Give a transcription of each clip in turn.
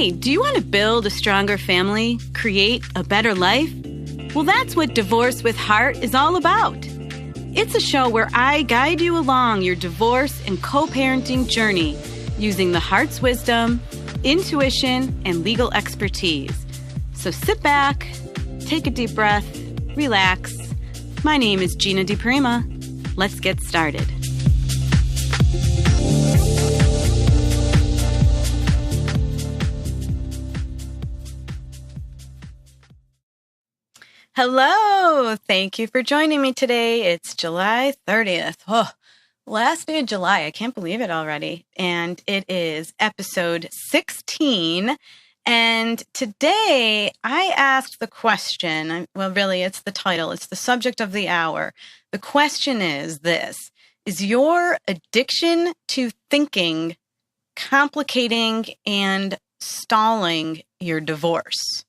Hey, do you want to build a stronger family, create a better life? Well, that's what Divorce with Heart is all about. It's a show where I guide you along your divorce and co-parenting journey using the heart's wisdom, intuition, and legal expertise. So sit back, take a deep breath, relax. My name is Gina DiPrima. Let's get started. Hello. Thank you for joining me today. It's July 30th. Oh, last day of July. I can't believe it already. And it is episode 16. And today I asked the question, well, really, it's the title. It's the subject of the hour. The question is this: is your addiction to thinking complicating and stalling your divorce?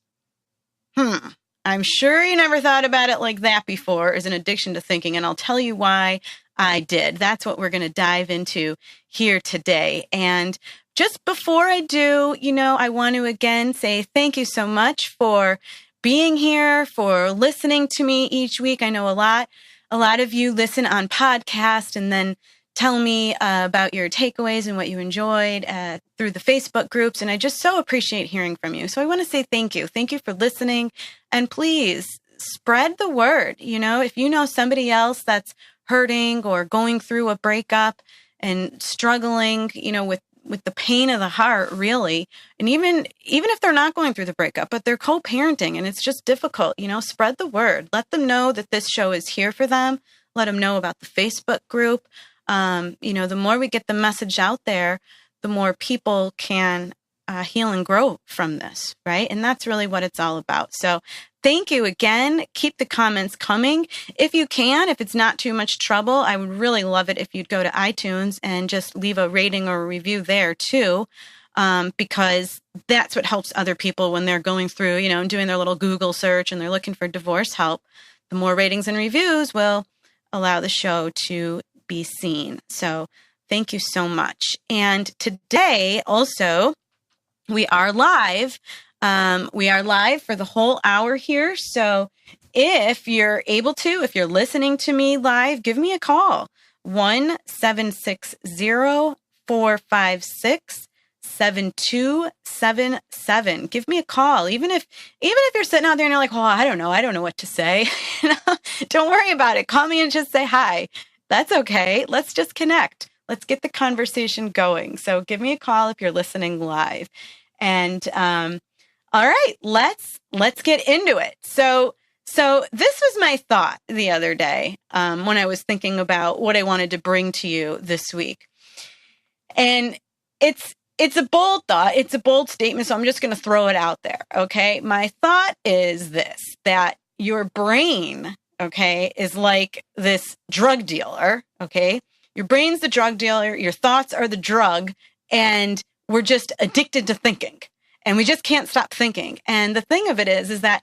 I'm sure you never thought about it like that before, as an addiction to thinking, and I'll tell you why I did. That's what we're going to dive into here today. And just before I do, I want to again say thank you so much for being here, for listening to me each week. I know a lot of you listen on podcast and then tell me about your takeaways and what you enjoyed through the Facebook groups. And I just so appreciate hearing from you. So I want to say thank you. Thank you for listening. And please spread the word. If you know somebody else that's hurting or going through a breakup and struggling, with the pain of the heart, really, and even if they're not going through the breakup, but they're co-parenting and it's just difficult, spread the word. Let them know that this show is here for them. Let them know about the Facebook group. The more we get the message out there, the more people can heal and grow from this, right? And that's really what it's all about. So thank you again. Keep the comments coming. If you can, if it's not too much trouble, I would really love it if you'd go to iTunes and just leave a rating or a review there too, because that's what helps other people when they're going through, and doing their little Google search and they're looking for divorce help. The more ratings and reviews will allow the show to be seen. So thank you so much. And today also, we are live. We are live for the whole hour here. So if you're able to, if you're listening to me live, give me a call. 1-760-456-7277. Give me a call. Even if you're sitting out there and you're like, oh, I don't know what to say. Don't worry about it. Call me and just say hi. That's okay. Let's just connect. Let's get the conversation going. So give me a call if you're listening live. And all right, let's get into it. So this was my thought the other day when I was thinking about what I wanted to bring to you this week. And it's a bold thought. It's a bold statement. So I'm just going to throw it out there. Okay. My thought is this: that your brain, okay, is like this drug dealer, okay? Your brain's the drug dealer, your thoughts are the drug, and we're just addicted to thinking, and we just can't stop thinking. And the thing of it is that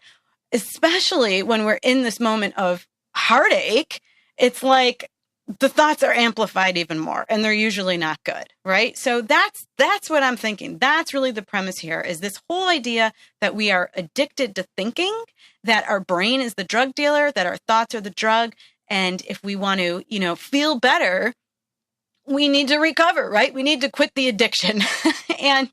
especially when we're in this moment of heartache, it's like the thoughts are amplified even more, and they're usually not good, right? So that's what I'm thinking. That's really the premise here, is this whole idea that we are addicted to thinking, that our brain is the drug dealer, that our thoughts are the drug. And if we want to, feel better, we need to recover, right? We need to quit the addiction. And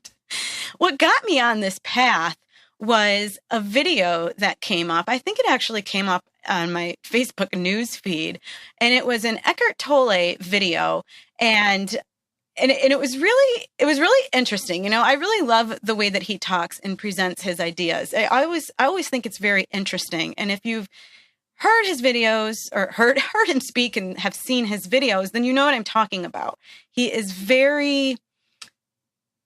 what got me on this path was a video that came up. I think it actually came up on my Facebook news feed, and it was an Eckhart Tolle video. And it was really interesting. I really love the way that he talks and presents his ideas. I always think it's very interesting. And if you've heard his videos or heard him speak and have seen his videos, then you know what I'm talking about. He is very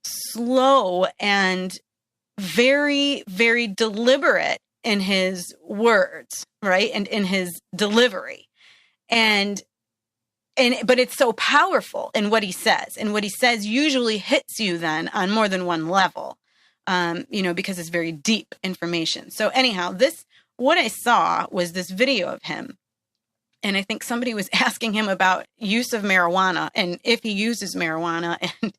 slow and very, very deliberate in his words, right? And in his delivery. But it's so powerful in what he says. And what he says usually hits you then on more than one level, because it's very deep information. So anyhow, what I saw was this video of him. And I think somebody was asking him about use of marijuana and if he uses marijuana and,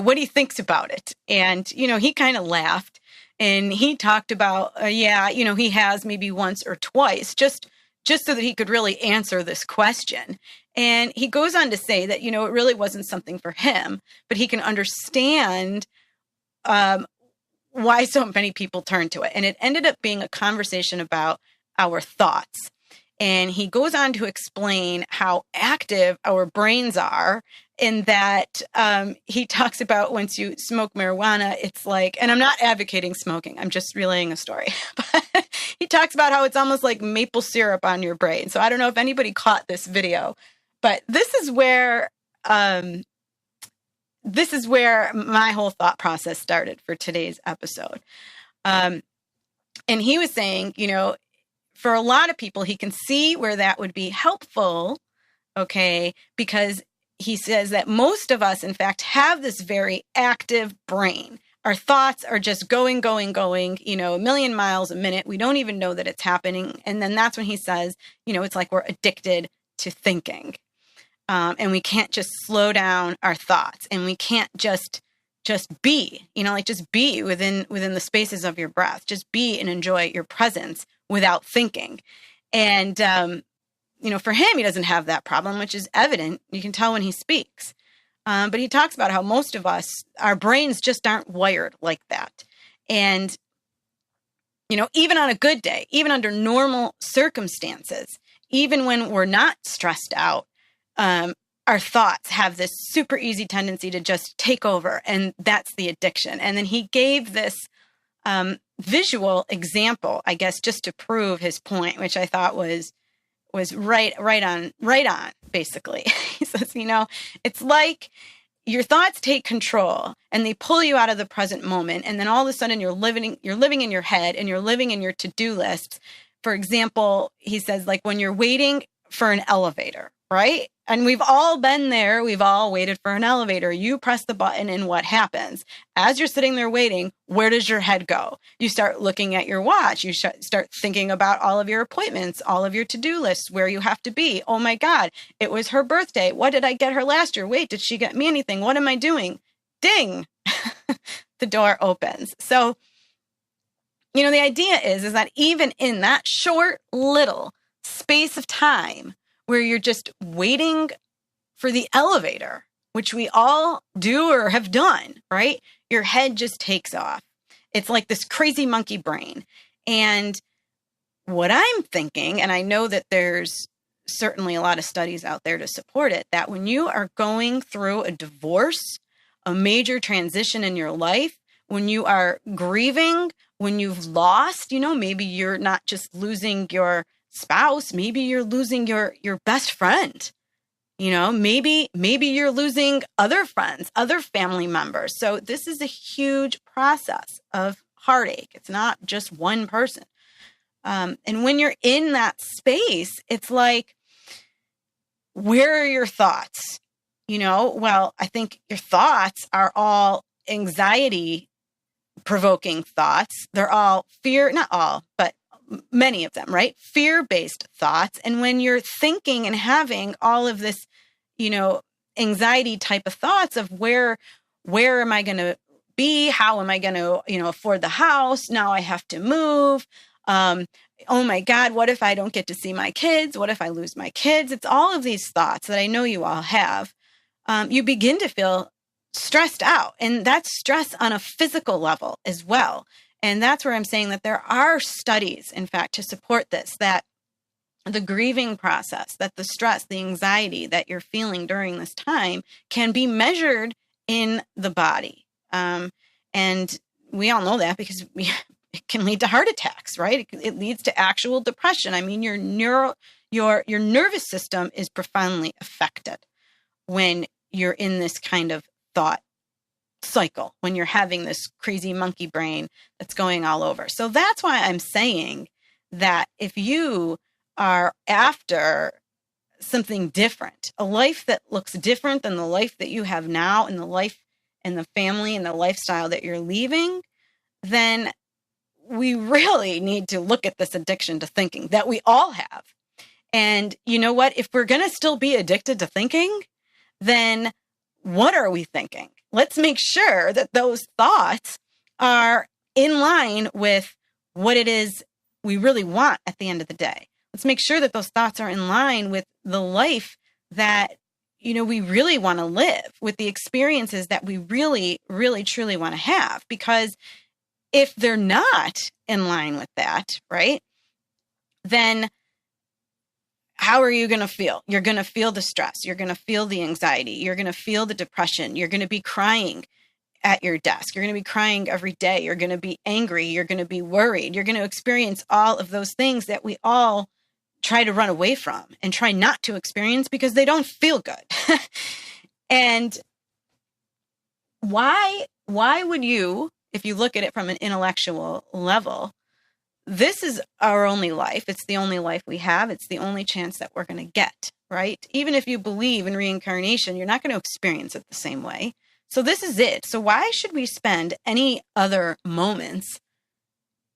what he thinks about it. And, he kind of laughed and he talked about, he has maybe once or twice, just so that he could really answer this question. And he goes on to say that, it really wasn't something for him, but he can understand why so many people turn to it. And it ended up being a conversation about our thoughts. And he goes on to explain how active our brains are, in that he talks about once you smoke marijuana, it's like, and I'm not advocating smoking, I'm just relaying a story, but he talks about how it's almost like maple syrup on your brain. So I don't know if anybody caught this video, but this is where my whole thought process started for today's episode. And he was saying, for a lot of people, he can see where that would be helpful, okay, because he says that most of us, in fact, have this very active brain. Our thoughts are just going, a million miles a minute. We don't even know that it's happening. And then that's when he says, it's like we're addicted to thinking. And we can't just slow down our thoughts, and we can't just be, just be within the spaces of your breath, just be and enjoy your presence without thinking. And, for him, he doesn't have that problem, which is evident. You can tell when he speaks. But he talks about how most of us, our brains just aren't wired like that. And, even on a good day, even under normal circumstances, even when we're not stressed out, our thoughts have this super easy tendency to just take over, and that's the addiction. And then he gave this visual example, I guess, just to prove his point, which I thought was right on, basically. He says, it's like your thoughts take control and they pull you out of the present moment, and then all of a sudden you're living in your head and you're living in your to-do lists. For example, he says, like when you're waiting for an elevator, right? And we've all been there. We've all waited for an elevator. You press the button and what happens? As you're sitting there waiting, where does your head go? You start looking at your watch. You start thinking about all of your appointments, all of your to-do lists, where you have to be. Oh my God, it was her birthday. What did I get her last year? Wait, did she get me anything? What am I doing? Ding, the door opens. So, the idea is that even in that short little space of time, where you're just waiting for the elevator, which we all do or have done, right? Your head just takes off. It's like this crazy monkey brain. And what I'm thinking, and I know that there's certainly a lot of studies out there to support it, that when you are going through a divorce, a major transition in your life, when you are grieving, when you've lost, maybe you're not just losing your spouse, maybe you're losing your best friend, maybe you're losing other friends, other family members. So this is a huge process of heartache. It's not just one person. And when you're in that space, it's like, where are your thoughts? Well, I think your thoughts are all anxiety provoking thoughts. They're all fear, not all, but many of them, right? Fear-based thoughts. And when you're thinking and having all of this, anxiety type of thoughts of where am I going to be? How am I going to, afford the house? Now I have to move. Oh my God, what if I don't get to see my kids? What if I lose my kids? It's all of these thoughts that I know you all have. You begin to feel stressed out, and that's stress on a physical level as well. And that's where I'm saying that there are studies, in fact, to support this, that the grieving process, that the stress, the anxiety that you're feeling during this time can be measured in the body. And we all know that because it can lead to heart attacks, right? It leads to actual depression. I mean, your nervous system is profoundly affected when you're in this kind of thought cycle, when you're having this crazy monkey brain that's going all over. So that's why I'm saying that if you are after something different, a life that looks different than the life that you have now, and the life and the family and the lifestyle that you're leaving, then we really need to look at this addiction to thinking that we all have. And you know what? If we're going to still be addicted to thinking, then what are we thinking? Let's make sure that those thoughts are in line with what it is we really want at the end of the day. Let's make sure that those thoughts are in line with the life that, we really want to live, with the experiences that we really, really, truly want to have. Because if they're not in line with that, right, then how are you going to feel? You're going to feel the stress. You're going to feel the anxiety. You're going to feel the depression. You're going to be crying at your desk. You're going to be crying every day. You're going to be angry. You're going to be worried. You're going to experience all of those things that we all try to run away from and try not to experience because they don't feel good. And why would you, if you look at it from an intellectual level, this is our only life. It's the only life we have. It's the only chance that we're going to get, right? Even if you believe in reincarnation, you're not going to experience it the same way. So this is it. So why should we spend any other moments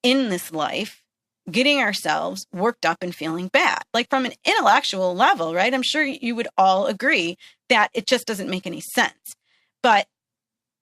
in this life getting ourselves worked up and feeling bad? Like, from an intellectual level, right? I'm sure you would all agree that it just doesn't make any sense. But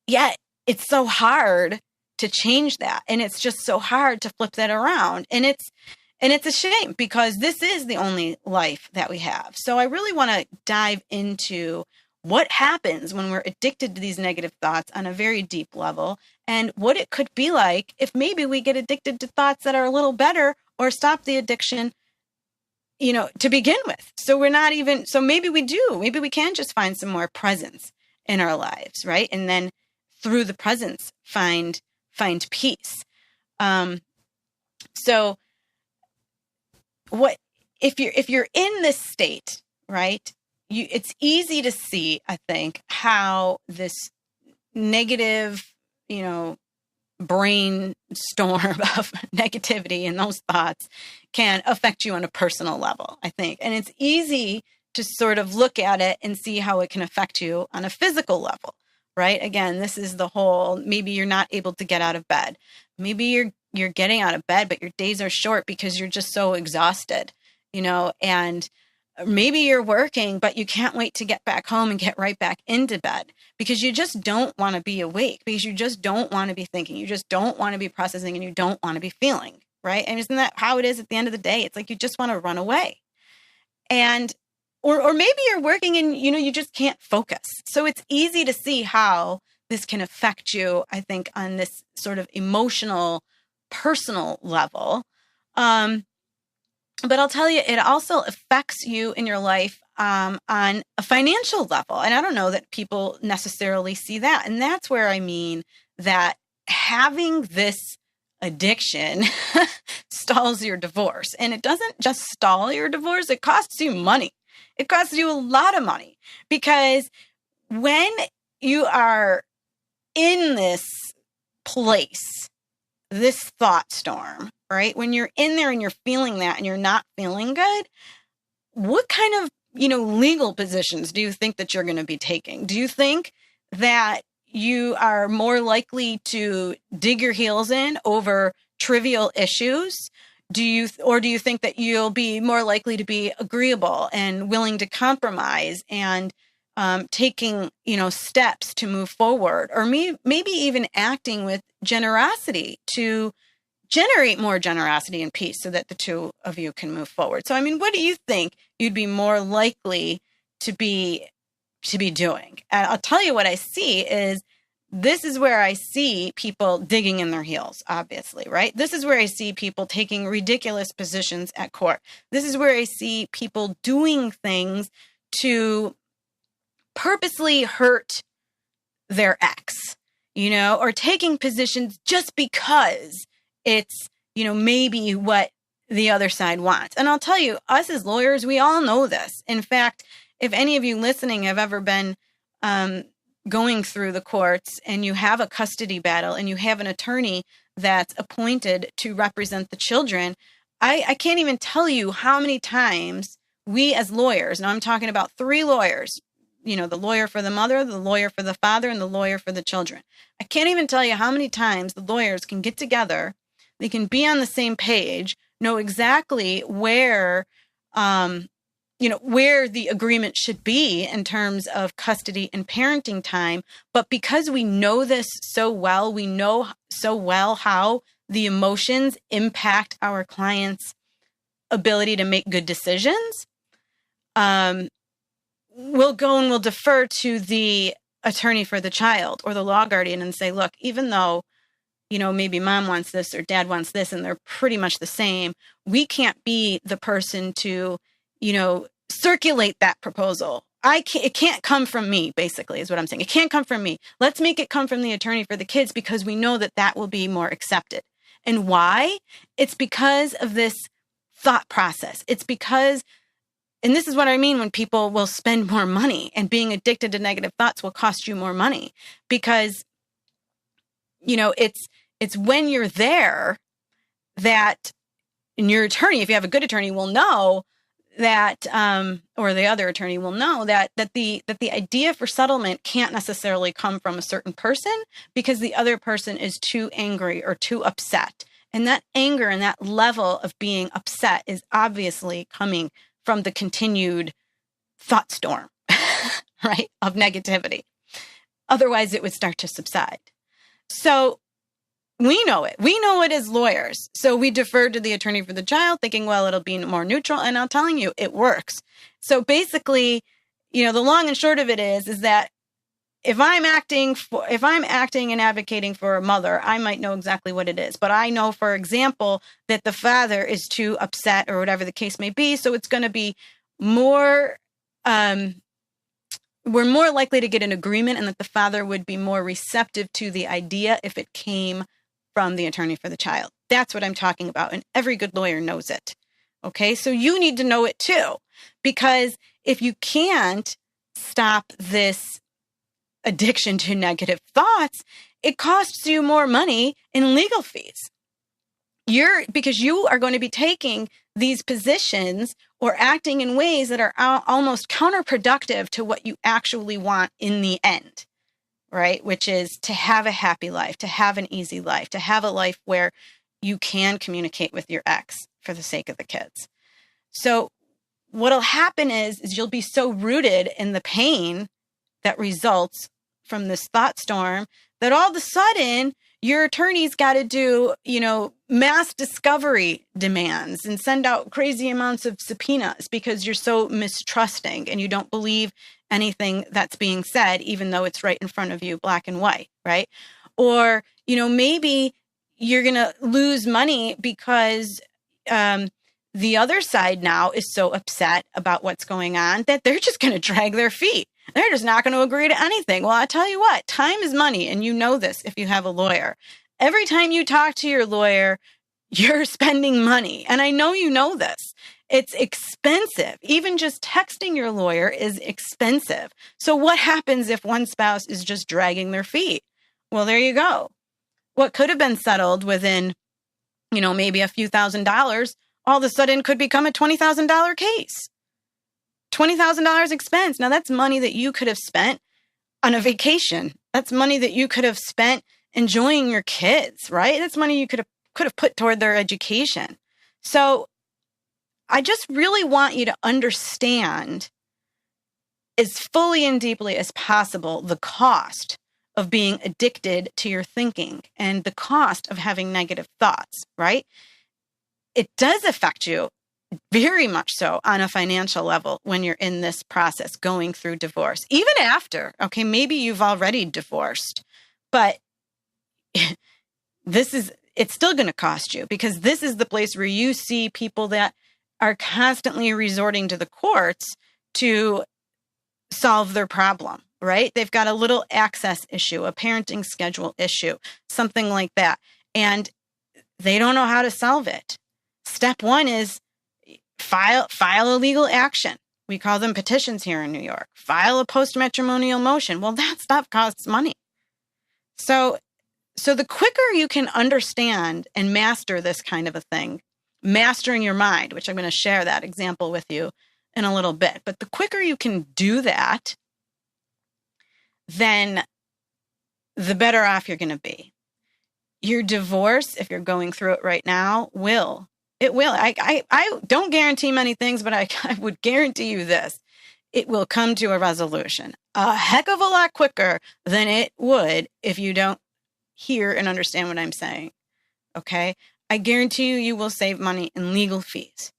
yet it's so hard to change that. And it's just so hard to flip that around. And it's a shame, because this is the only life that we have. So I really want to dive into what happens when we're addicted to these negative thoughts on a very deep level, and what it could be like if maybe we get addicted to thoughts that are a little better, or stop the addiction, to begin with. So maybe we can just find some more presence in our lives, right? And then through the presence, find peace. So what, if you're in this state, right? It's easy to see, I think, how this negative, brain storm of negativity and those thoughts can affect you on a personal level, I think. And it's easy to sort of look at it and see how it can affect you on a physical level, right? Again, this is the whole, maybe you're not able to get out of bed. Maybe you're getting out of bed, but your days are short because you're just so exhausted, and maybe you're working, but you can't wait to get back home and get right back into bed because you just don't want to be awake, because you just don't want to be thinking. You just don't want to be processing, and you don't want to be feeling, right? And isn't that how it is at the end of the day? It's like you just want to run away. And or maybe you're working and, you just can't focus. So it's easy to see how this can affect you, I think, on this sort of emotional, personal level. But I'll tell you, it also affects you in your life on a financial level. And I don't know that people necessarily see that. And that's where I mean that having this addiction stalls your divorce. And it doesn't just stall your divorce, it costs you money. It costs you a lot of money, because when you are in this place, this thought storm, right? When you're in there and you're feeling that and you're not feeling good, what kind of, legal positions do you think that you're going to be taking? Do you think that you are more likely to dig your heels in over trivial issues? Do you think that you'll be more likely to be agreeable and willing to compromise and taking, steps to move forward, or maybe even acting with generosity to generate more generosity and peace so that the two of you can move forward? So, what do you think you'd be more likely to be doing? And I'll tell you what I see is, this is where I see people digging in their heels, obviously, right? This is where I see people taking ridiculous positions at court. This is where I see people doing things to purposely hurt their ex, or taking positions just because it's, maybe what the other side wants. And I'll tell you, us as lawyers, we all know this. In fact, if any of you listening have ever been going through the courts and you have a custody battle and you have an attorney that's appointed to represent the children, I can't even tell you how many times we as lawyers, now I'm talking about 3 lawyers, the lawyer for the mother, the lawyer for the father, and the lawyer for the children. I can't even tell you how many times the lawyers can get together, they can be on the same page, know exactly where where the agreement should be in terms of custody and parenting time. But because we know this so well, we know so well how the emotions impact our clients' ability to make good decisions. We'll go and we'll defer to the attorney for the child or the law guardian and say, look, even though, maybe mom wants this or dad wants this, and they're pretty much the same, we can't be the person to, circulate that proposal. It can't come from me, basically, is what I'm saying. It can't come from me. Let's make it come from the attorney for the kids because we know that will be more accepted. And why? It's because of this thought process. It's because, and this is what I mean when people will spend more money, and being addicted to negative thoughts will cost you more money because, it's when you're there that, and your attorney, if you have a good attorney, will know that, or the other attorney will know that the idea for settlement can't necessarily come from a certain person because the other person is too angry or too upset. And that anger and that level of being upset is obviously coming from the continued thought storm, right, of negativity. Otherwise, it would start to subside. So we know it. We know it as lawyers. So we defer to the attorney for the child thinking, well, it'll be more neutral. And I'm telling you, it works. So basically, the long and short of it is that if I'm acting and advocating for a mother, I might know exactly what it is. But I know, for example, that the father is too upset or whatever the case may be. So it's going to be more, we're more likely to get an agreement, and that the father would be more receptive to the idea if it came from the attorney for the child. That's what I'm talking about. And every good lawyer knows it. Okay. So you need to know it too, because if you can't stop this addiction to negative thoughts, it costs you more money in legal fees. Because you are going to be taking these positions or acting in ways that are almost counterproductive to what you actually want in the end, right? Which is to have a happy life, to have an easy life, to have a life where you can communicate with your ex for the sake of the kids. So what'll happen is you'll be so rooted in the pain that results from this thought storm that all of a sudden your attorney's got to do, mass discovery demands and send out crazy amounts of subpoenas because you're so mistrusting and you don't believe anything that's being said, even though it's right in front of you, black and white, right? Or, maybe you're going to lose money because the other side now is so upset about what's going on that they're just going to drag their feet. They're just not going to agree to anything. Well, I tell you what, time is money. And you know this if you have a lawyer. Every time you talk to your lawyer, you're spending money. And I know you know this. It's expensive. Even just texting your lawyer is expensive. So what happens if one spouse is just dragging their feet? Well, there you go. What could have been settled within, maybe a few $1,000s, all of a sudden could become a $20,000 case. $20,000 expense. Now that's money that you could have spent on a vacation. That's money that you could have spent enjoying your kids, right? That's money you could have put toward their education. So I just really want you to understand as fully and deeply as possible the cost of being addicted to your thinking and the cost of having negative thoughts, right? It does affect you very much so on a financial level when you're in this process going through divorce, even after, okay, maybe you've already divorced, but it's still going to cost you because this is the place where you see people that are constantly resorting to the courts to solve their problem, right? They've got a little access issue, a parenting schedule issue, something like that. And they don't know how to solve it. Step one is file a legal action. We call them petitions here in New York. File a post-matrimonial motion. Well, that stuff costs money. So the quicker you can understand and master this kind of a thing, mastering your mind, which I'm going to share that example with you in a little bit, but the quicker you can do that, then the better off you're going to be. Your divorce, if you're going through it right now, will It will. I don't guarantee many things, but I would guarantee you this. It will come to a resolution a heck of a lot quicker than it would if you don't hear and understand what I'm saying. Okay? I guarantee you, you will save money in legal fees.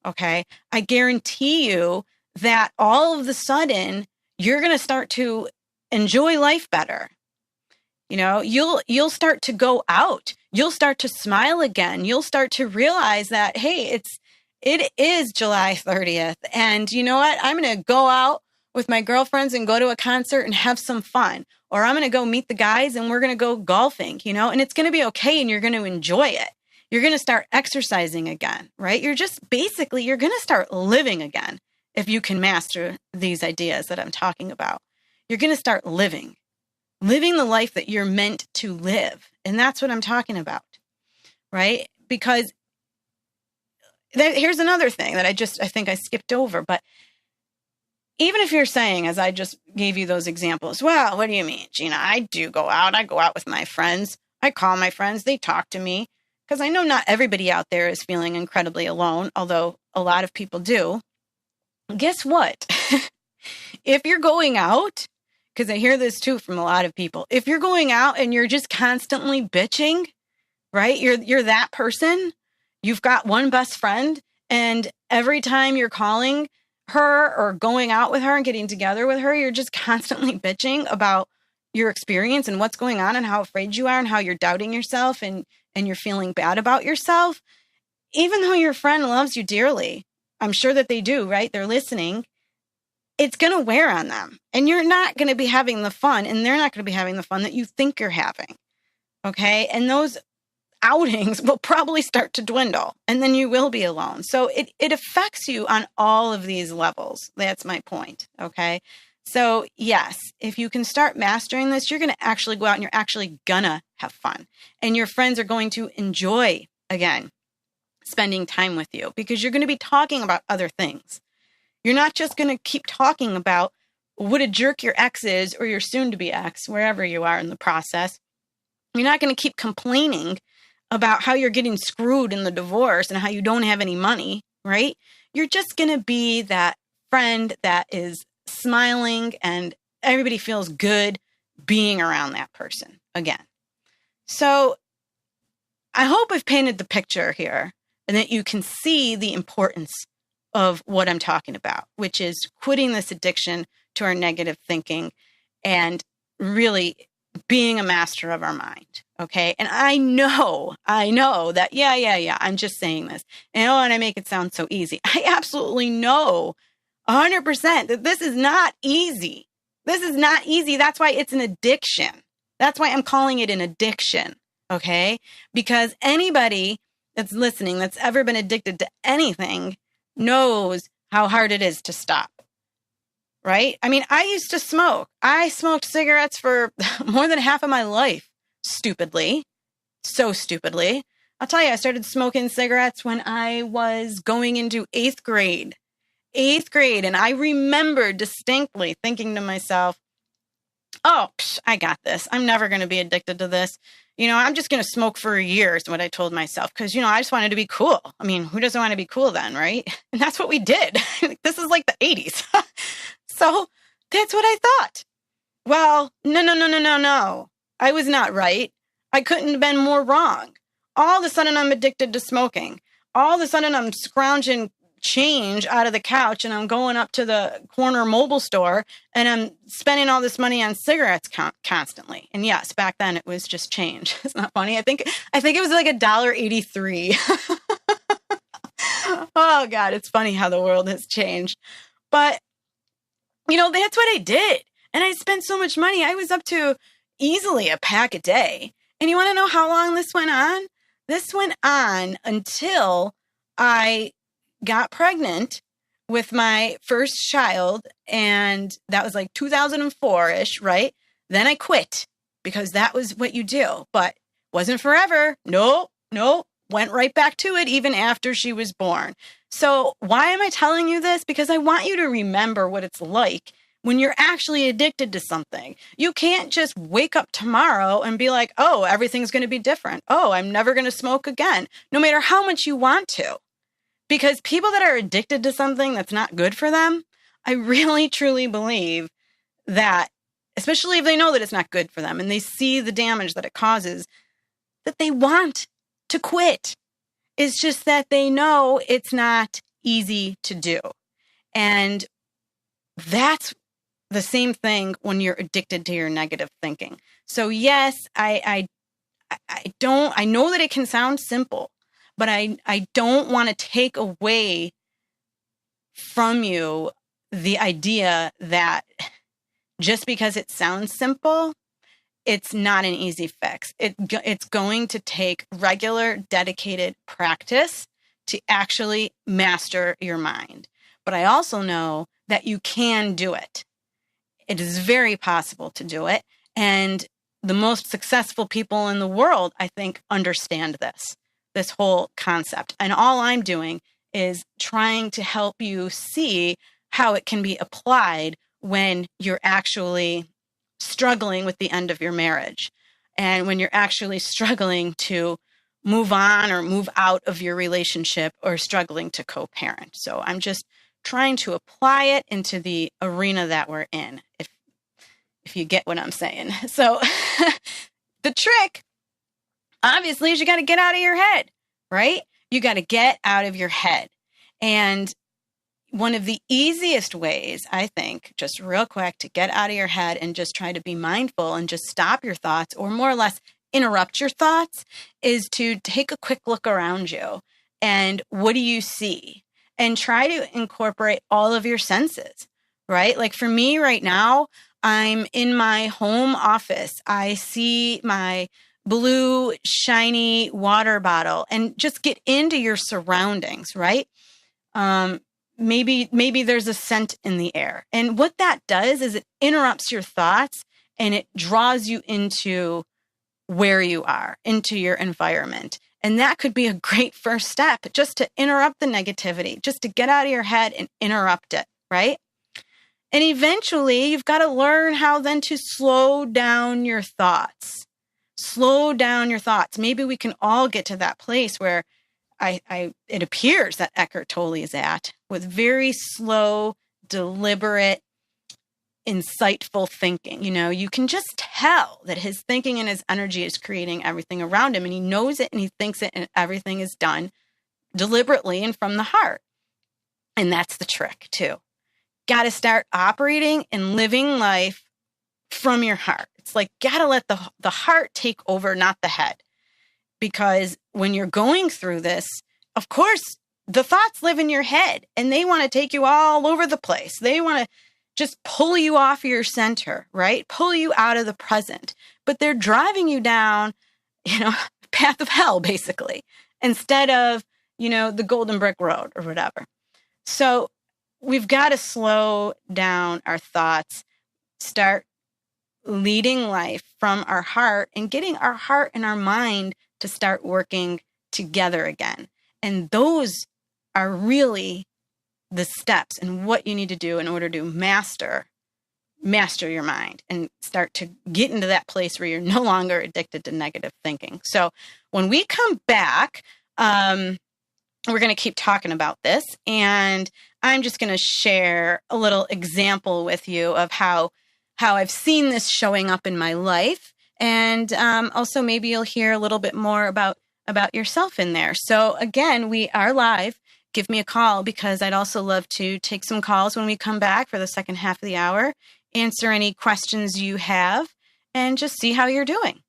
Okay? I guarantee you that all of a sudden you're going to start to enjoy life better. You know, you'll start to go out. You'll start to smile again. You'll start to realize that, hey, it is July 30th. And you know what? I'm going to go out with my girlfriends and go to a concert and have some fun. Or I'm going to go meet the guys and we're going to go golfing, you know, and it's going to be okay and you're going to enjoy it. You're going to start exercising again, right? You're going to start living again if you can master these ideas that I'm talking about. You're going to start living the life that you're meant to live. And that's what I'm talking about, right? Because here's another thing that I think I skipped over, but even if you're saying, as I just gave you those examples, well, what do you mean, Gina? I go out with my friends. I call my friends. They talk to me because I know not everybody out there is feeling incredibly alone, although a lot of people do. Guess what? If you're going out, because I hear this too from a lot of people, if you're going out and you're just constantly bitching, right? You're that person. You've got one best friend, and every time you're calling her or going out with her and getting together with her, you're just constantly bitching about your experience and what's going on and how afraid you are and how you're doubting yourself and you're feeling bad about yourself. Even though your friend loves you dearly, I'm sure that they do, right? They're listening. It's going to wear on them, and you're not going to be having the fun, and they're not going to be having the fun that you think you're having. Okay. And those outings will probably start to dwindle, and then you will be alone. So it affects you on all of these levels. That's my point. Okay. So yes, if you can start mastering this, you're going to actually go out and you're actually gonna have fun, and your friends are going to enjoy, again, spending time with you because you're going to be talking about other things. You're not just going to keep talking about what a jerk your ex is or your soon-to-be ex, wherever you are in the process. You're not going to keep complaining about how you're getting screwed in the divorce and how you don't have any money, right? You're just going to be that friend that is smiling and everybody feels good being around that person again. So I hope I've painted the picture here and that you can see the importance of what I'm talking about, which is quitting this addiction to our negative thinking and really being a master of our mind. Okay. And I know that, yeah, I'm just saying this. And I make it sound so easy. I absolutely know 100% that this is not easy. This is not easy. That's why it's an addiction. That's why I'm calling it an addiction. Okay. Because anybody that's listening, that's ever been addicted to anything, knows how hard it is to stop, right? I mean, I used to smoke. I smoked cigarettes for more than half of my life, stupidly, so stupidly. I'll tell you, I started smoking cigarettes when I was going into eighth grade. And I remember distinctly thinking to myself, oh, I got this. I'm never going to be addicted to this. I'm just going to smoke for a year is what I told myself. Because, I just wanted to be cool. I mean, who doesn't want to be cool then, right? And that's what we did. This is like the 80s. So that's what I thought. Well, no. I was not right. I couldn't have been more wrong. All of a sudden, I'm addicted to smoking. All of a sudden, I'm scrounging change out of the couch and I'm going up to the corner mobile store and I'm spending all this money on cigarettes constantly. And yes, back then it was just change. It's not funny. I think it was like $1.83. Oh God, it's funny how the world has changed. But that's what I did. And I spent so much money. I was up to easily a pack a day. And you want to know how long this went on? This went on until I got pregnant with my first child, and that was like 2004-ish, right? Then I quit because that was what you do, but wasn't forever. No, went right back to it even after she was born. So why am I telling you this? Because I want you to remember what it's like when you're actually addicted to something. You can't just wake up tomorrow and be like, oh, everything's going to be different. Oh, I'm never going to smoke again, no matter how much you want to. Because people that are addicted to something that's not good for them, I really, truly believe that, especially if they know that it's not good for them and they see the damage that it causes, that they want to quit. It's just that they know it's not easy to do. And that's the same thing when you're addicted to your negative thinking. So yes, I know that it can sound simple, but I don't want to take away from you the idea that just because it sounds simple, it's not an easy fix. It's going to take regular, dedicated practice to actually master your mind. But I also know that you can do it. It is very possible to do it. And the most successful people in the world, I think, understand this whole concept. And all I'm doing is trying to help you see how it can be applied when you're actually struggling with the end of your marriage, and when you're actually struggling to move on or move out of your relationship, or struggling to co-parent. So I'm just trying to apply it into the arena that we're in, if you get what I'm saying. So the trick, obviously, is you got to get out of your head, right? You got to get out of your head. And one of the easiest ways, I think, just real quick, to get out of your head and just try to be mindful and just stop your thoughts, or more or less interrupt your thoughts, is to take a quick look around you. And what do you see? And try to incorporate all of your senses, right? Like for me right now, I'm in my home office. I see my blue, shiny water bottle, and just get into your surroundings, right? Maybe there's a scent in the air. And what that does is it interrupts your thoughts and it draws you into where you are, into your environment. And that could be a great first step, just to interrupt the negativity, just to get out of your head and interrupt it, right? And eventually you've got to learn how then to slow down your thoughts. Slow down your thoughts. Maybe we can all get to that place where it appears that Eckhart Tolle is at, with very slow, deliberate, insightful thinking. You know, you can just tell that his thinking and his energy is creating everything around him, and he knows it and he thinks it, and everything is done deliberately and from the heart. And that's the trick too. Got to start operating and living life from your heart. It's like, got to let the heart take over, not the head. Because when you're going through this, of course, the thoughts live in your head and they want to take you all over the place. They want to just pull you off your center, right? Pull you out of the present. But they're driving you down, path of hell, basically, instead of, the golden brick road or whatever. So we've got to slow down our thoughts, start leading life from our heart, and getting our heart and our mind to start working together again. And those are really the steps and what you need to do in order to master your mind and start to get into that place where you're no longer addicted to negative thinking. So when we come back, we're going to keep talking about this, and I'm just going to share a little example with you of how I've seen this showing up in my life. And also maybe you'll hear a little bit more about yourself in there. So again, we are live. Give me a call, because I'd also love to take some calls when we come back for the second half of the hour, answer any questions you have, and just see how you're doing.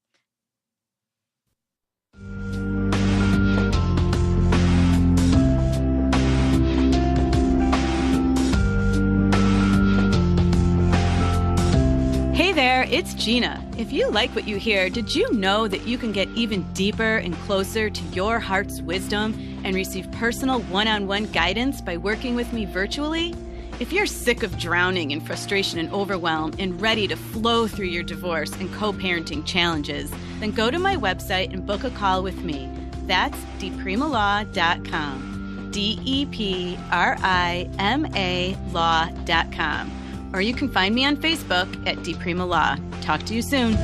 Hey there, it's Gina. If you like what you hear, did you know that you can get even deeper and closer to your heart's wisdom and receive personal one-on-one guidance by working with me virtually? If you're sick of drowning in frustration and overwhelm and ready to flow through your divorce and co-parenting challenges, then go to my website and book a call with me. That's deprima.com. DEPRIMA law.com. or you can find me on Facebook at DePrima Law. Talk to you soon.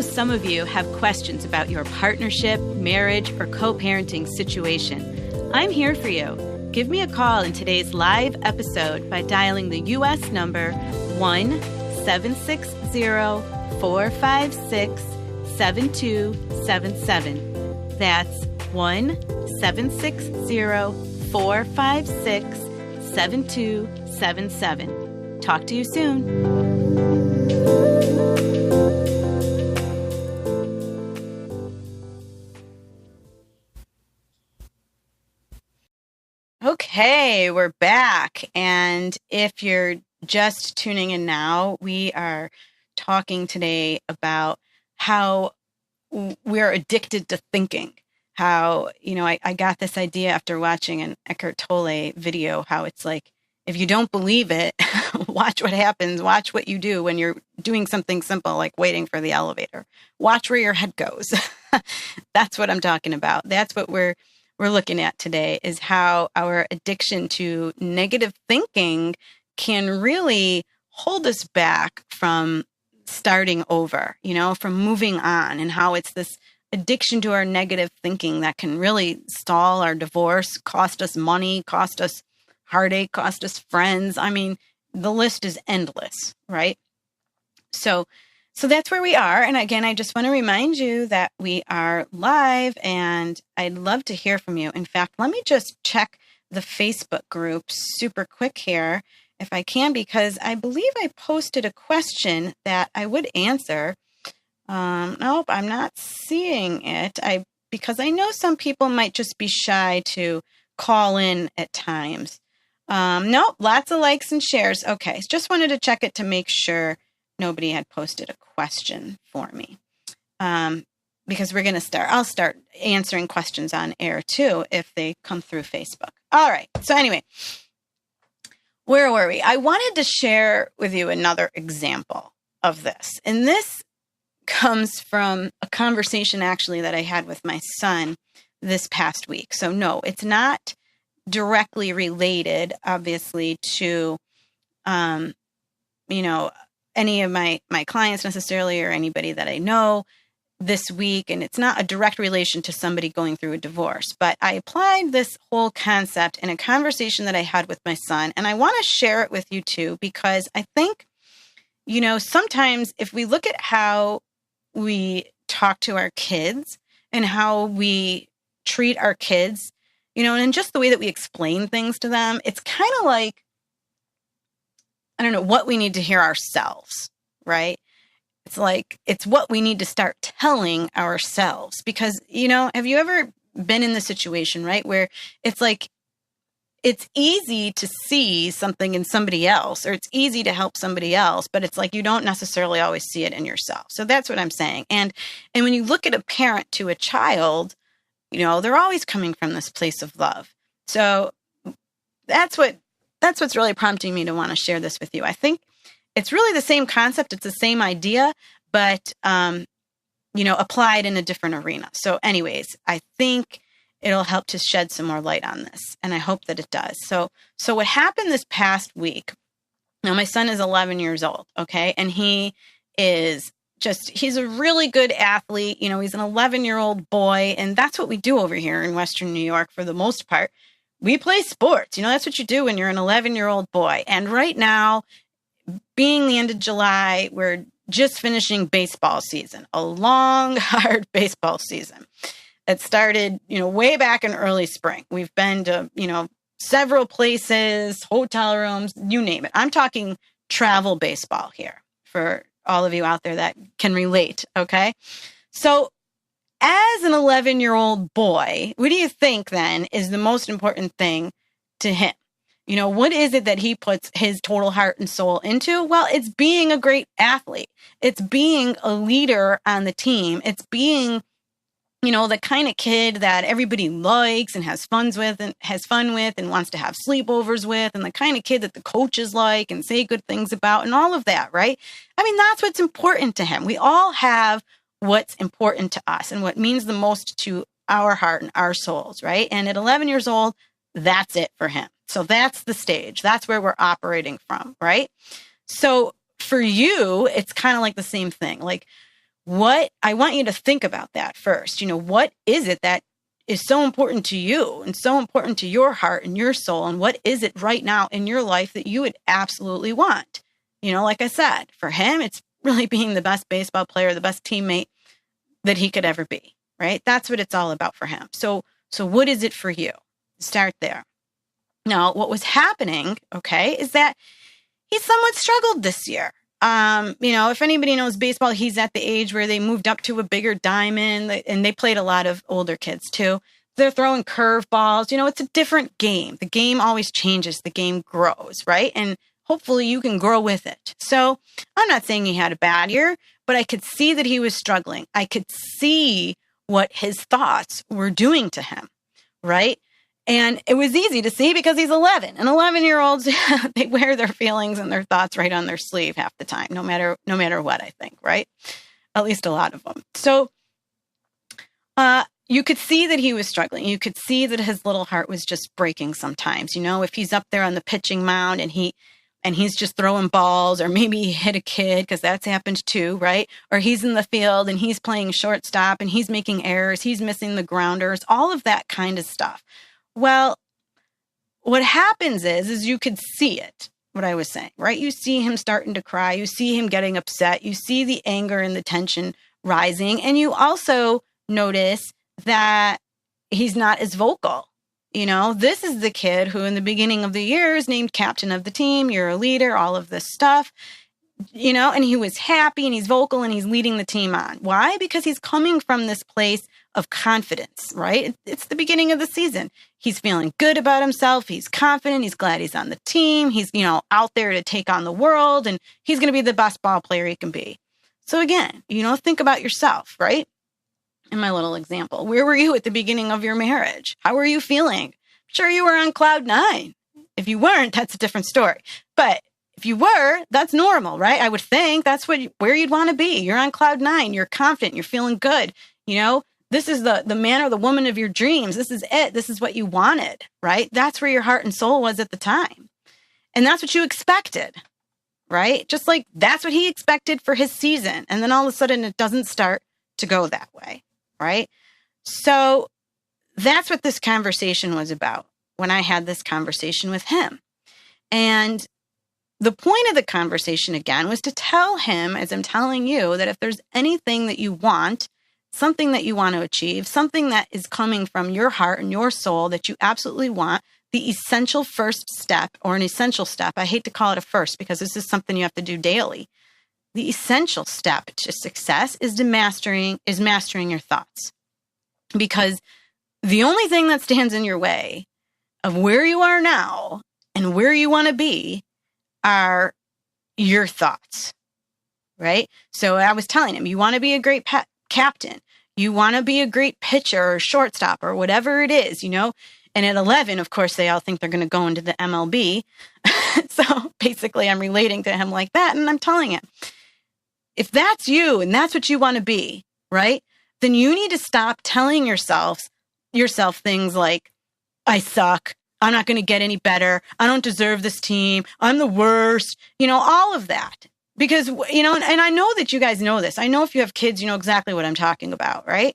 Some of you have questions about your partnership, marriage, or co-parenting situation. I'm here for you. Give me a call in today's live episode by dialing the U.S. number 1-760-456-7277. That's 1-760-456-7277. Talk to you soon. Okay, we're back. And if you're just tuning in now, we are talking today about how we're addicted to thinking. How, I got this idea after watching an Eckhart Tolle video, how it's like, if you don't believe it, watch what happens. Watch what you do when you're doing something simple, like waiting for the elevator. Watch where your head goes. That's what I'm talking about. That's what we're looking at today, is how our addiction to negative thinking can really hold us back from starting over, from moving on, and how it's this addiction to our negative thinking that can really stall our divorce, cost us money, cost us heartache, cost us friends. I mean, the list is endless, right? So that's where we are. And again, I just want to remind you that we are live, and I'd love to hear from you. In fact, let me just check the Facebook group super quick here, if I can, because I believe I posted a question that I would answer. Nope, I'm not seeing it. Because I know some people might just be shy to call in at times. Nope, lots of likes and shares. Okay, just wanted to check it to make sure nobody had posted a question for me. Because I'll start answering questions on air too, if they come through Facebook. All right. So anyway, where were we? I wanted to share with you another example of this. And this comes from a conversation actually that I had with my son this past week. So no, it's not directly related, obviously, to, any of my clients necessarily, or anybody that I know this week. And it's not a direct relation to somebody going through a divorce, but I applied this whole concept in a conversation that I had with my son. And I want to share it with you too, because I think, sometimes if we look at how we talk to our kids and how we treat our kids, and just the way that we explain things to them, it's kind of like, I don't know, what we need to hear ourselves, right? It's like, it's what we need to start telling ourselves, because, have you ever been in the situation, right, where it's like, it's easy to see something in somebody else, or it's easy to help somebody else, but it's like, you don't necessarily always see it in yourself. So that's what I'm saying. And when you look at a parent to a child, they're always coming from this place of love. So that's what's really prompting me to want to share this with you. I think it's really the same concept. It's the same idea, but, applied in a different arena. So anyways, I think it'll help to shed some more light on this. And I hope that it does. So what happened this past week, now my son is 11 years old. Okay. And he's a really good athlete. He's an 11-year-old boy. And that's what we do over here in Western New York for the most part. We play sports. That's what you do when you're an 11-year-old boy. And right now, being the end of July, we're just finishing baseball season, a long, hard baseball season. It started, way back in early spring. We've been to, several places, hotel rooms, you name it. I'm talking travel baseball here for all of you out there that can relate. Okay. So as an 11-year-old boy, what do you think then is the most important thing to him? What is it that he puts his total heart and soul into? Well, it's being a great athlete. It's being a leader on the team. It's being, the kind of kid that everybody likes and has fun with and wants to have sleepovers with, and the kind of kid that the coaches like and say good things about and all of that, right? I mean, that's what's important to him. We all have what's important to us and what means the most to our heart and our souls, right? And at 11 years old, that's it for him. So that's the stage. That's where we're operating from, right? So for you, it's kind of like the same thing. Like, what I want you to think about that first. What is it that is so important to you and so important to your heart and your soul? And what is it right now in your life that you would absolutely want? Like I said, for him, it's really being the best baseball player, the best teammate that he could ever be, right? That's what it's all about for him. So what is it for you? Start there. Now, what was happening, okay, is that he somewhat struggled this year. If anybody knows baseball, he's at the age where they moved up to a bigger diamond, and they played a lot of older kids too. They're throwing curveballs. It's a different game. The game always changes. The game grows, right? And hopefully you can grow with it. So I'm not saying he had a bad year, but I could see that he was struggling. I could see what his thoughts were doing to him, right? And it was easy to see because he's 11. And 11-year-olds, they wear their feelings and their thoughts right on their sleeve half the time, no matter what, I think, right? At least a lot of them. So you could see that he was struggling. You could see that his little heart was just breaking sometimes. If he's up there on the pitching mound and he's just throwing balls, or maybe he hit a kid, because that's happened too, right? Or he's in the field and he's playing shortstop and he's making errors, he's missing the grounders, all of that kind of stuff. Well, what happens is you could see it, what I was saying, right? You see him starting to cry. You see him getting upset. You see the anger and the tension rising. And you also notice that he's not as vocal. This is the kid who in the beginning of the year is named captain of the team. You're a leader, all of this stuff, and he was happy and he's vocal and he's leading the team on. Why? Because he's coming from this place of confidence, right? It's the beginning of the season. He's feeling good about himself. He's confident. He's glad he's on the team. He's, out there to take on the world, and he's going to be the best ball player he can be. So again, think about yourself, right? In my little example, where were you at the beginning of your marriage? How were you feeling? Sure, you were on cloud 9. If you weren't, that's a different story. But if you were, that's normal, right? I would think that's where you'd want to be. You're on cloud 9. You're confident. You're feeling good. This is the man or the woman of your dreams. This is it. This is what you wanted, right? That's where your heart and soul was at the time. And that's what you expected, right? Just like that's what he expected for his season. And then all of a sudden it doesn't start to go that way, right? So that's what this conversation was about when I had this conversation with him. And the point of the conversation, again, was to tell him, as I'm telling you, that if there's anything that you want, something that you want to achieve, something that is coming from your heart and your soul that you absolutely want, the essential first step, or an essential step, I hate to call it a first because this is something you have to do daily. The essential step to success is mastering your thoughts. Because the only thing that stands in your way of where you are now and where you want to be are your thoughts, right? So I was telling him, you want to be a great captain. You want to be a great pitcher or shortstop or whatever it is, And at 11, of course, they all think they're going to go into the MLB. So basically, I'm relating to him like that. And I'm telling him, if that's you and that's what you want to be, right, then you need to stop telling yourself things like, I suck. I'm not going to get any better. I don't deserve this team. I'm the worst. All of that. Because, and I know that you guys know this. I know if you have kids, you know exactly what I'm talking about, right?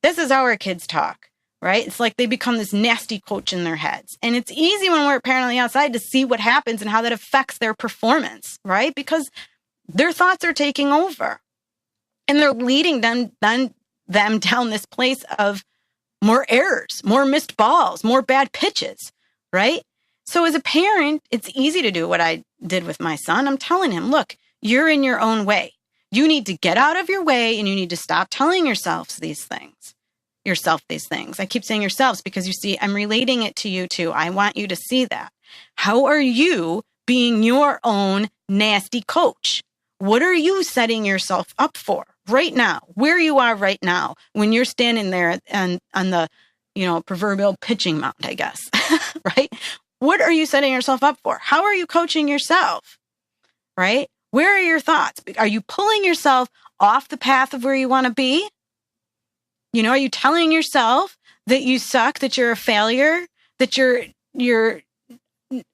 This is how our kids talk, right? It's like they become this nasty coach in their heads. And it's easy when we're apparently outside to see what happens and how that affects their performance, right? Because their thoughts are taking over. And they're leading them down this place of more errors, more missed balls, more bad pitches, right? So as a parent, it's easy to do what I did with my son. I'm telling him, look, you're in your own way. You need to get out of your way and you need to stop telling yourself these things. I keep saying yourselves because you see, I'm relating it to you too. I want you to see that. How are you being your own nasty coach? What are you setting yourself up for right now, where you are right now, when you're standing there on the, proverbial pitching mound, I guess, right? What are you setting yourself up for? How are you coaching yourself, right? Where are your thoughts? Are you pulling yourself off the path of where you want to be? Are you telling yourself that you suck, that you're a failure, that you're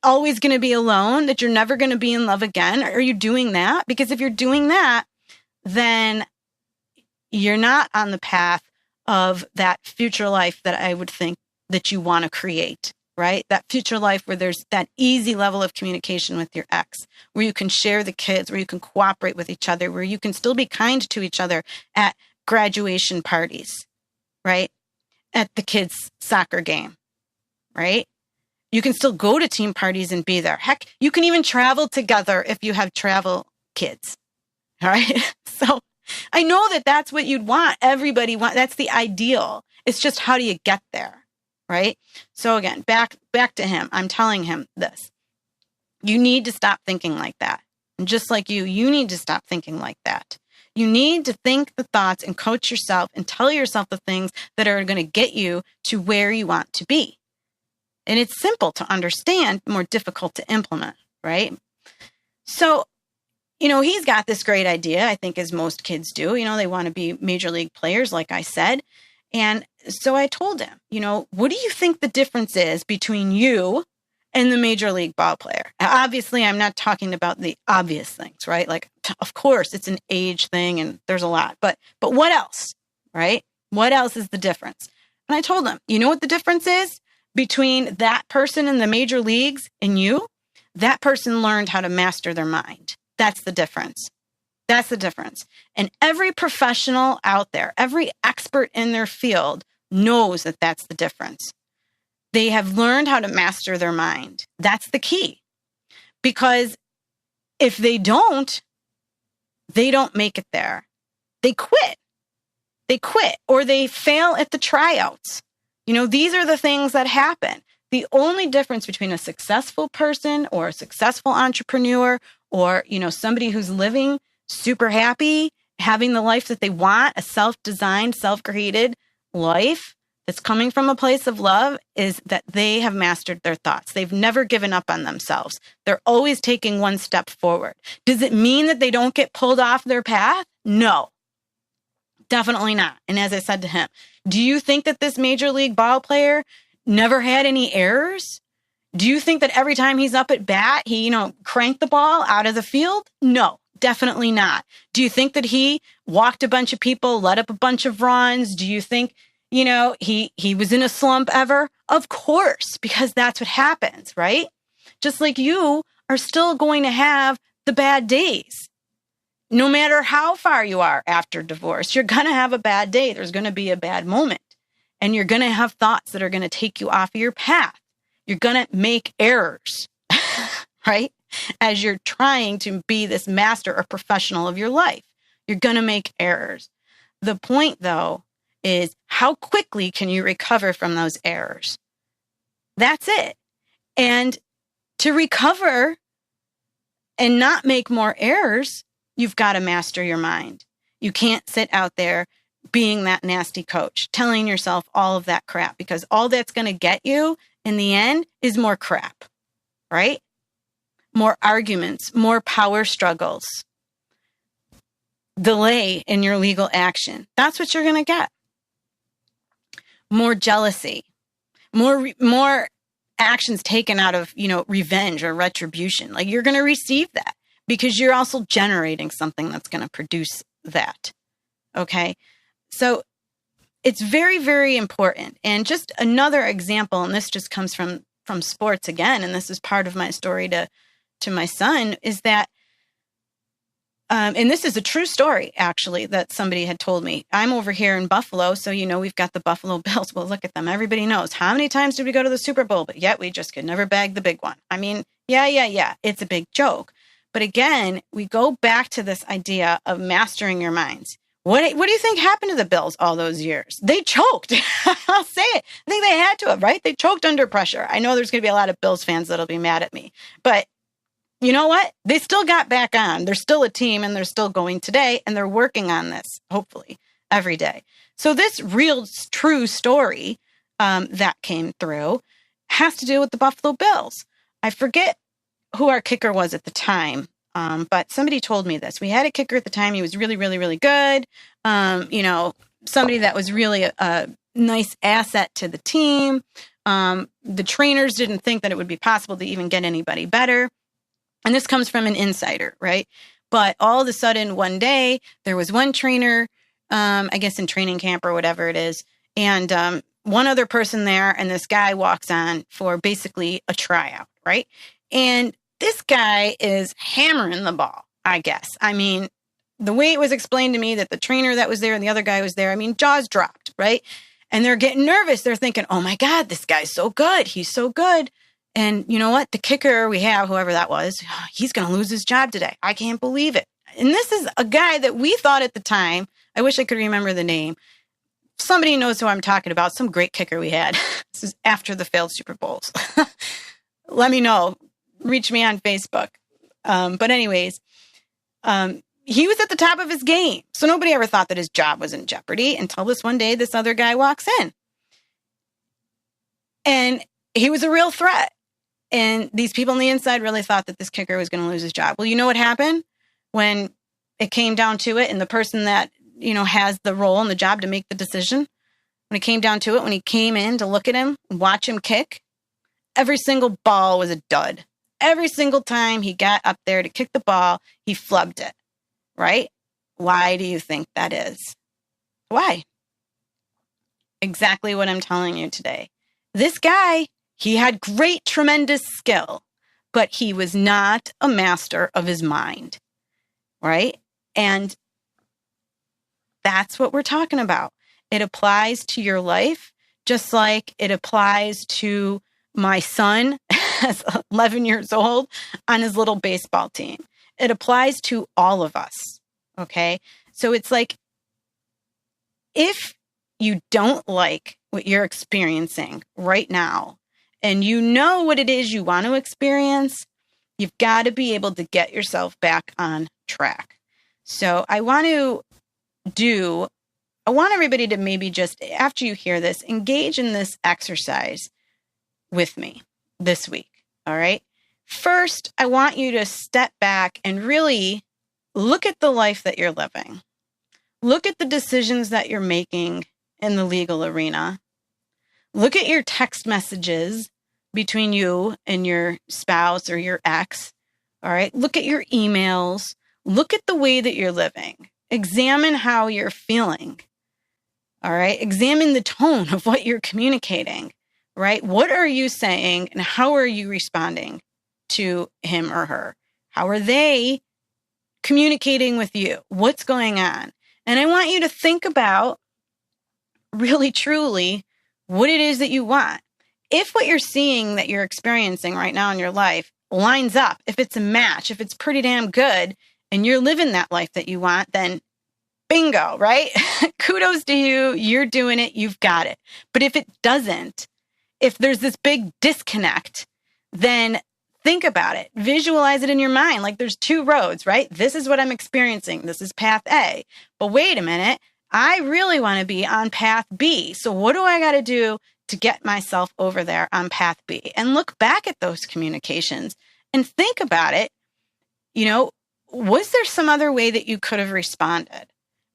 always going to be alone, that you're never going to be in love again? Are you doing that? Because if you're doing that, then you're not on the path of that future life that I would think that you want to create, right? That future life where there's that easy level of communication with your ex, where you can share the kids, where you can cooperate with each other, where you can still be kind to each other at graduation parties, right? At the kids' soccer game, right? You can still go to team parties and be there. Heck, you can even travel together if you have travel kids, all right? So I know that that's what you'd want. Everybody wants, that's the ideal. It's just, how do you get there, right? So again, back to him. I'm telling him this. You need to stop thinking like that. And just like you need to stop thinking like that. You need to think the thoughts and coach yourself and tell yourself the things that are going to get you to where you want to be. And it's simple to understand, more difficult to implement, right? So, he's got this great idea, I think, as most kids do. They want to be major league players, like I said. And so I told him, what do you think the difference is between you and the major league ball player? Obviously, I'm not talking about the obvious things, right? Like, of course, it's an age thing and there's a lot. But what else, right? What else is the difference? And I told him, you know what the difference is between that person in the major leagues and you? That person learned how to master their mind. That's the difference. That's the difference. And every professional out there, every expert in their field knows that that's the difference. They have learned how to master their mind. That's the key. Because if they don't make it there. They quit. Or they fail at the tryouts. These are the things that happen. The only difference between a successful person or a successful entrepreneur or, somebody who's living super happy, having the life that they want, a self-designed, self-created life that's coming from a place of love, is that they have mastered their thoughts. They've never given up on themselves. They're always taking one step forward. Does it mean that they don't get pulled off their path? No, definitely not. And as I said to him, do you think that this major league ball player never had any errors? Do you think that every time he's up at bat, he, cranked the ball out of the field? No, definitely not. Do you think that he walked a bunch of people, let up a bunch of runs? Do you think, he was in a slump ever? Of course, because that's what happens, right? Just like you are still going to have the bad days. No matter how far you are after divorce, you're going to have a bad day. There's going to be a bad moment. And you're going to have thoughts that are going to take you off of your path. You're going to make errors, right? As you're trying to be this master or professional of your life, you're going to make errors. The point, though, is how quickly can you recover from those errors? That's it. And to recover and not make more errors, you've got to master your mind. You can't sit out there being that nasty coach, telling yourself all of that crap, because all that's going to get you in the end is more crap, right? More arguments, more power struggles, delay in your legal action. That's what you're going to get. More jealousy, more actions taken out of, revenge or retribution. Like, you're going to receive that because you're also generating something that's going to produce that. Okay. So it's very, very important. And just another example, and this just comes from sports again, and this is part of my story to my son, is that, and this is a true story, actually, that somebody had told me. I'm over here in Buffalo, so, we've got the Buffalo Bills. Well, look at them. Everybody knows. How many times did we go to the Super Bowl? But yet we just could never bag the big one. I mean, yeah. It's a big joke. But again, we go back to this idea of mastering your minds. What do you think happened to the Bills all those years? They choked. I'll say it. I think they had to have, right? They choked under pressure. I know there's going to be a lot of Bills fans that'll be mad at me. But you know what? They still got back on. They're still a team and they're still going today and they're working on this, hopefully, every day. So this real true story that came through has to do with the Buffalo Bills. I forget who our kicker was at the time, but somebody told me this. We had a kicker at the time. He was really, really, really good. Somebody that was really a nice asset to the team. The trainers didn't think that it would be possible to even get anybody better. And this comes from an insider, right? But all of a sudden, one day, there was one trainer, I guess in training camp or whatever it is, and one other person there, and this guy walks on for basically a tryout, right? And this guy is hammering the ball, I guess. I mean, the way it was explained to me that the trainer that was there and the other guy was there, I mean, jaws dropped, right? And they're getting nervous. They're thinking, oh my God, this guy's so good. He's so good. And you know what? The kicker we have, whoever that was, he's going to lose his job today. I can't believe it. And this is a guy that we thought at the time, I wish I could remember the name. Somebody knows who I'm talking about. Some great kicker we had. This is after the failed Super Bowls. Let me know. Reach me on Facebook. But anyways, he was at the top of his game. So nobody ever thought that his job was in jeopardy until this one day, this other guy walks in. And he was a real threat. And these people on the inside really thought that this kicker was going to lose his job. Well, you know what happened when it came down to it? And the person that, has the role and the job to make the decision, when it came down to it, when he came in to look at him, watch him kick, every single ball was a dud. Every single time he got up there to kick the ball, he flubbed it, right? Why do you think that is? Why? Exactly what I'm telling you today. This guy, he had great, tremendous skill, but he was not a master of his mind, right? And that's what we're talking about. It applies to your life, just like it applies to my son, as 11 years old, on his little baseball team. It applies to all of us, okay? So it's like, if you don't like what you're experiencing right now, and you know what it is you want to experience, you've got to be able to get yourself back on track. So I want everybody to maybe just, after you hear this, engage in this exercise with me this week. All right. First, I want you to step back and really look at the life that you're living. Look at the decisions that you're making in the legal arena. Look at your text messages between you and your spouse or your ex. All right. Look at your emails. Look at the way that you're living. Examine how you're feeling. All right. Examine the tone of what you're communicating, right? What are you saying and how are you responding to him or her? How are they communicating with you? What's going on? And I want you to think about really, truly what it is that you want. If what you're seeing that you're experiencing right now in your life lines up, if it's a match, if it's pretty damn good, and you're living that life that you want, then bingo, right? Kudos to you. You're doing it. You've got it. But if it doesn't, if there's this big disconnect, then think about it. Visualize it in your mind. Like there's two roads, right? This is what I'm experiencing. This is path A. But wait a minute. I really want to be on path B. So what do I got to do to get myself over there on path B? And look back at those communications and think about it. Was there some other way that you could have responded?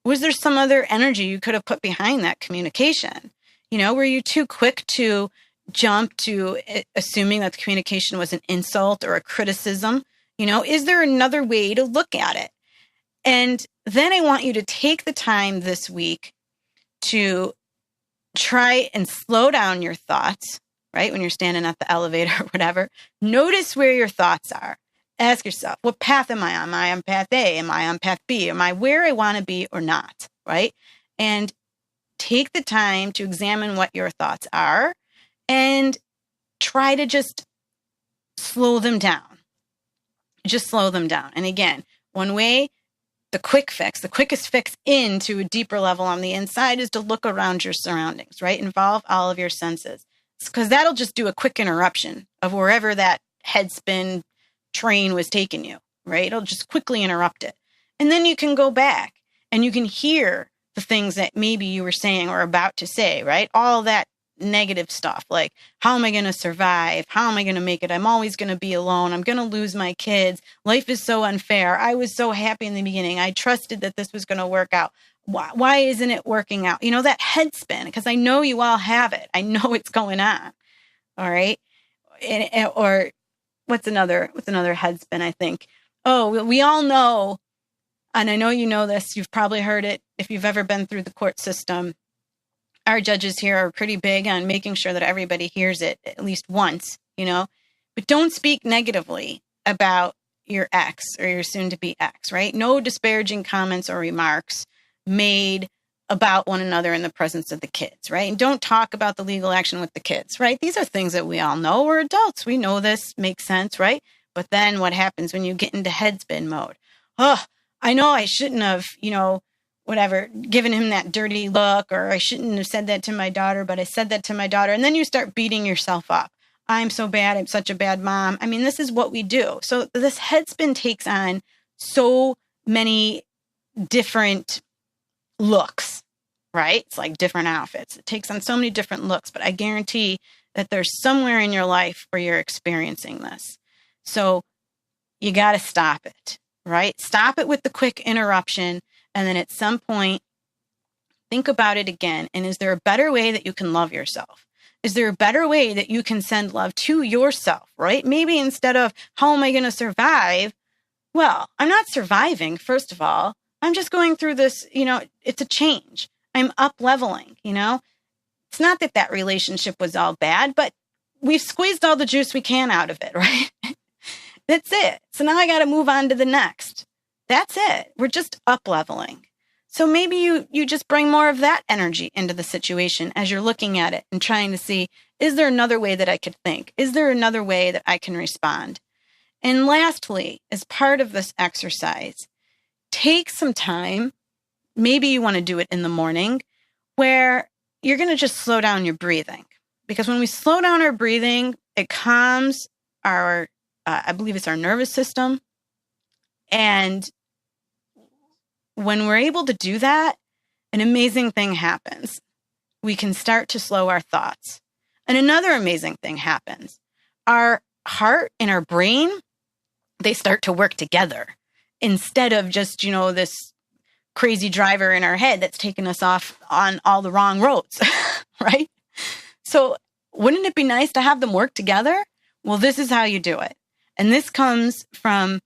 Was there some other energy you could have put behind that communication? Were you too quick to jump to assuming that the communication was an insult or a criticism? Is there another way to look at it? And then I want you to take the time this week to try and slow down your thoughts, right? When you're standing at the elevator or whatever, notice where your thoughts are. Ask yourself, what path am I on? Am I on path A? Am I on path B? Am I where I want to be or not? Right? And take the time to examine what your thoughts are and try to just slow them down. Just slow them down. And again, one way, the quickest fix into a deeper level on the inside is to look around your surroundings, right? Involve all of your senses. Because that'll just do a quick interruption of wherever that head spin, train was taking you, right? It'll just quickly interrupt it. And then you can go back and you can hear the things that maybe you were saying or about to say, right? All that negative stuff, like, how am I going to survive? How am I going to make it? I'm always going to be alone. I'm going to lose my kids. Life is so unfair. I was so happy in the beginning. I trusted that this was going to work out. Why isn't it working out? That head spin, because I know you all have it. I know it's going on. All right. Or what's another head spin, I think? Oh, we all know, and I know you know this, you've probably heard it if you've ever been through the court system. Our judges here are pretty big on making sure that everybody hears it at least once, but don't speak negatively about your ex or your soon-to-be ex, right? No disparaging comments or remarks made about one another in the presence of the kids, right? And don't talk about the legal action with the kids, right? These are things that we all know. We're adults. We know this makes sense, right? But then what happens when you get into headspin mode? Oh, I know I shouldn't have, whatever, given him that dirty look, or I shouldn't have said that to my daughter, but I said that to my daughter. And then you start beating yourself up. I'm so bad. I'm such a bad mom. I mean, this is what we do. So this headspin takes on so many different looks, right? It's like different outfits. It takes on so many different looks, but I guarantee that there's somewhere in your life where you're experiencing this. So you got to stop it, right? Stop it with the quick interruption. And then at some point, think about it again. And is there a better way that you can love yourself? Is there a better way that you can send love to yourself, right? Maybe instead of, how am I going to survive? Well, I'm not surviving, first of all. I'm just going through this, it's a change. I'm up leveling, It's not that relationship was all bad, but we've squeezed all the juice we can out of it, right? That's it. So now I got to move on to the next. That's it. We're just up leveling. So maybe you just bring more of that energy into the situation as you're looking at it and trying to see, is there another way that I could think? Is there another way that I can respond? And lastly, as part of this exercise, take some time. Maybe you want to do it in the morning where you're going to just slow down your breathing. Because when we slow down our breathing, it calms our, I believe it's our nervous system. And when we're able to do that, an amazing thing happens. We can start to slow our thoughts. And another amazing thing happens. Our heart and our brain, they start to work together instead of just, this crazy driver in our head that's taking us off on all the wrong roads, right? So wouldn't it be nice to have them work together? Well, this is how you do it. And this comes from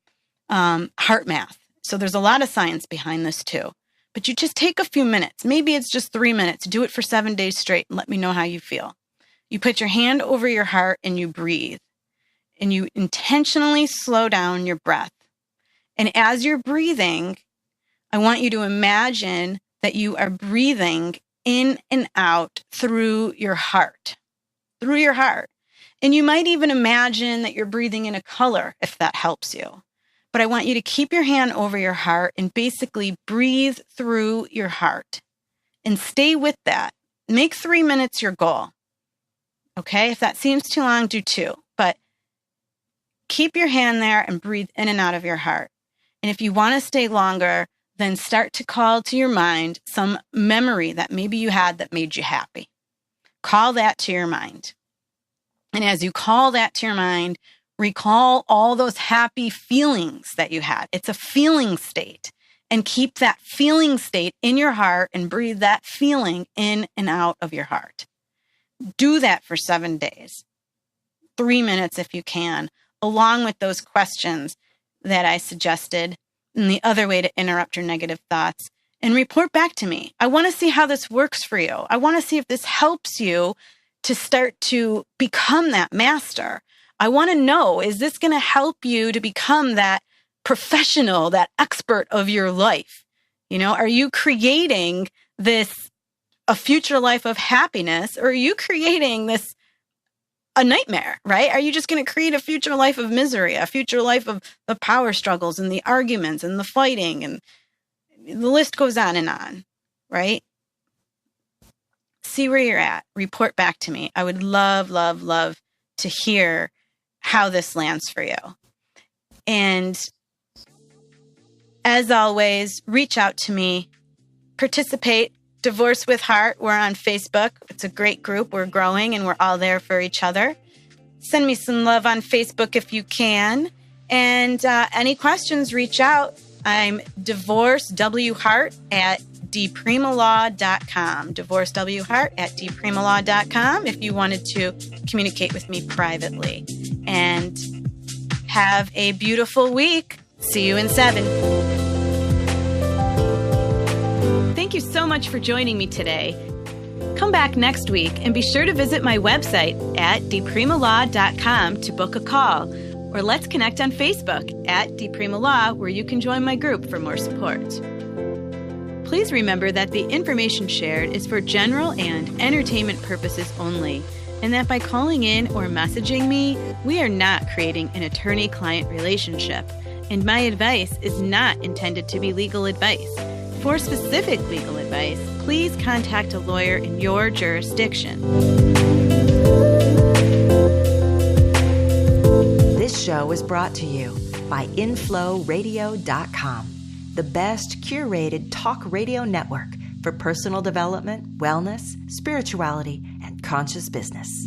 heart math. So there's a lot of science behind this too. But you just take a few minutes. Maybe it's just 3 minutes. Do it for 7 days straight and let me know how you feel. You put your hand over your heart and you breathe. And you intentionally slow down your breath. And as you're breathing, I want you to imagine that you are breathing in and out through your heart. Through your heart. And you might even imagine that you're breathing in a color if that helps you. But I want you to keep your hand over your heart and basically breathe through your heart and stay with that. Make 3 minutes your goal. Okay? If that seems too long, do 2. But keep your hand there and breathe in and out of your heart. And if you want to stay longer, then start to call to your mind some memory that maybe you had that made you happy. Call that to your mind. And as you call that to your mind, recall all those happy feelings that you had. It's a feeling state. And keep that feeling state in your heart and breathe that feeling in and out of your heart. Do that for 7 days. 3 minutes if you can, along with those questions that I suggested and the other way to interrupt your negative thoughts. And report back to me. I want to see how this works for you. I want to see if this helps you to start to become that master. I want to know, is this going to help you to become that professional, that expert of your life? Are you creating a future life of happiness, or are you creating a nightmare, right? Are you just going to create a future life of misery, a future life of the power struggles and the arguments and the fighting, and the list goes on, right? See where you're at. Report back to me. I would love, love, love to hear how this lands for you. And as always, reach out to me, participate. Divorce with Heart. We're on Facebook. It's a great group. We're growing and we're all there for each other. Send me some love on Facebook if you can. And any questions, reach out. I'm divorcewheart@dprimalaw.com. divorcewheart@dprimalaw.com if you wanted to communicate with me privately. And have a beautiful week. See you in 7. Thank you so much for joining me today. Come back next week and be sure to visit my website at dprimalaw.com to book a call, or let's connect on Facebook at dprimalaw, where you can join my group for more support. Please remember that the information shared is for general and entertainment purposes only, and that by calling in or messaging me, we are not creating an attorney-client relationship, and my advice is not intended to be legal advice. For specific legal advice, please contact a lawyer in your jurisdiction. This show is brought to you by InflowRadio.com, the best curated talk radio network for personal development, wellness, spirituality, and conscious business.